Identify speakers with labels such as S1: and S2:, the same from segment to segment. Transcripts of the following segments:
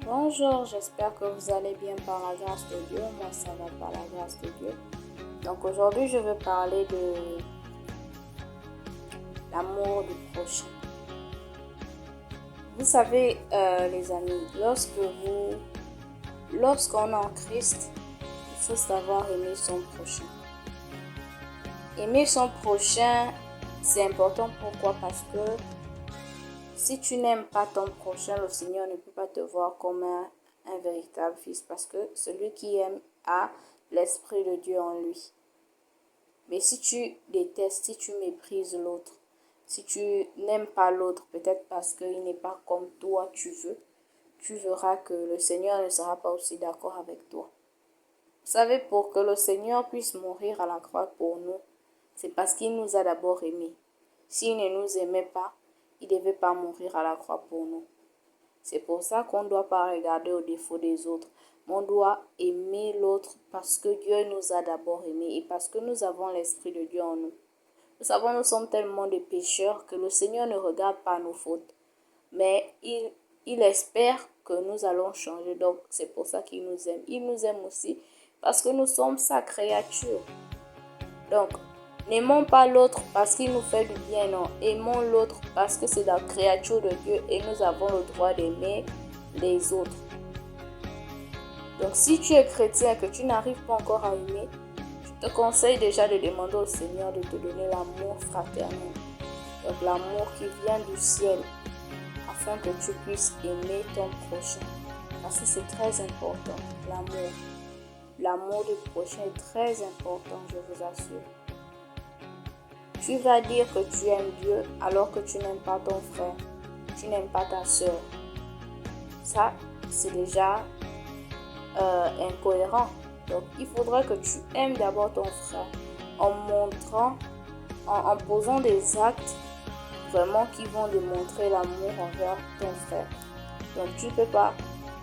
S1: Bonjour, j'espère que vous allez bien par la grâce de Dieu. Moi, ça va par la grâce de Dieu. Donc aujourd'hui, je veux parler de l'amour du prochain. Vous savez, les amis, lorsqu'on est en Christ, il faut savoir aimer son prochain. Aimer son prochain, c'est important. Pourquoi? Parce que si tu n'aimes pas ton prochain, le Seigneur ne peut pas te voir comme un véritable fils, parce que celui qui aime a l'Esprit de Dieu en lui. Mais si tu détestes, si tu méprises l'autre, si tu n'aimes pas l'autre, peut-être parce qu'il n'est pas comme toi tu veux, tu verras que le Seigneur ne sera pas aussi d'accord avec toi. Vous savez, pour que le Seigneur puisse mourir à la croix pour nous, c'est parce qu'il nous a d'abord aimés. S'il ne nous aimait pas, il ne devait pas mourir à la croix pour nous. C'est pour ça qu'on ne doit pas regarder aux défauts des autres. On doit aimer l'autre parce que Dieu nous a d'abord aimés et parce que nous avons l'Esprit de Dieu en nous. Nous savons, nous sommes tellement de pécheurs que le Seigneur ne regarde pas nos fautes. Mais il espère que nous allons changer. Donc, c'est pour ça qu'il nous aime. Il nous aime aussi parce que nous sommes sa créature. Donc, n'aimons pas l'autre parce qu'il nous fait du bien, non. Aimons l'autre parce que c'est la créature de Dieu et nous avons le droit d'aimer les autres. Donc, si tu es chrétien et que tu n'arrives pas encore à aimer, je te conseille déjà de demander au Seigneur de te donner l'amour fraternel. Donc, l'amour qui vient du ciel, afin que tu puisses aimer ton prochain. Parce que c'est très important, l'amour. L'amour du prochain est très important, je vous assure. Tu vas dire que tu aimes Dieu alors que tu n'aimes pas ton frère, tu n'aimes pas ta soeur. Ça, c'est déjà incohérent. Donc, il faudrait que tu aimes d'abord ton frère en montrant, en posant des actes vraiment qui vont démontrer l'amour envers ton frère. Donc, tu ne peux pas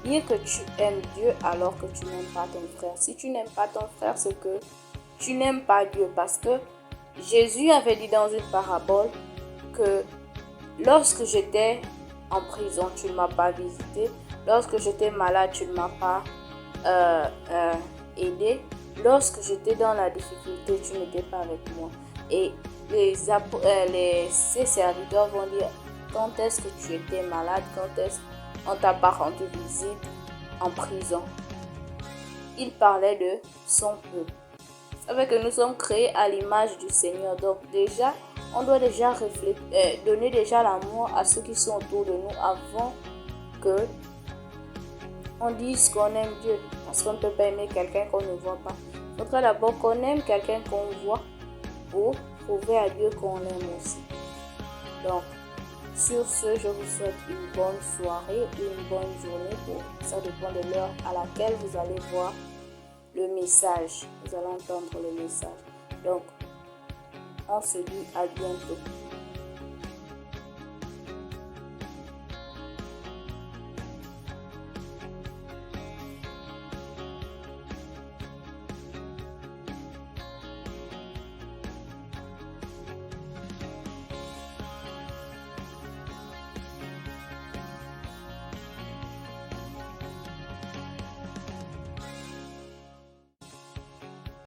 S1: dire que tu aimes Dieu alors que tu n'aimes pas ton frère. Si tu n'aimes pas ton frère, c'est que tu n'aimes pas Dieu, parce que Jésus avait dit dans une parabole que lorsque j'étais en prison, tu ne m'as pas visité. Lorsque j'étais malade, tu ne m'as pas aidé. Lorsque j'étais dans la difficulté, tu n'étais pas avec moi. Et ses serviteurs vont dire, quand est-ce que tu étais malade? Quand est-ce qu'on t'a pas rendu visite en prison? Il parlait de son peuple. Vous savez que nous sommes créés à l'image du Seigneur. Donc déjà, on doit déjà donner déjà l'amour à ceux qui sont autour de nous avant que on dise qu'on aime Dieu. Parce qu'on ne peut pas aimer quelqu'un qu'on ne voit pas. Il faudrait d'abord qu'on aime quelqu'un qu'on voit pour prouver à Dieu qu'on l'aime aussi. Donc, sur ce, je vous souhaite une bonne soirée et une bonne journée. Ça dépend de l'heure à laquelle vous allez voir le message. Vous allez entendre le message. Donc, on se dit à bientôt.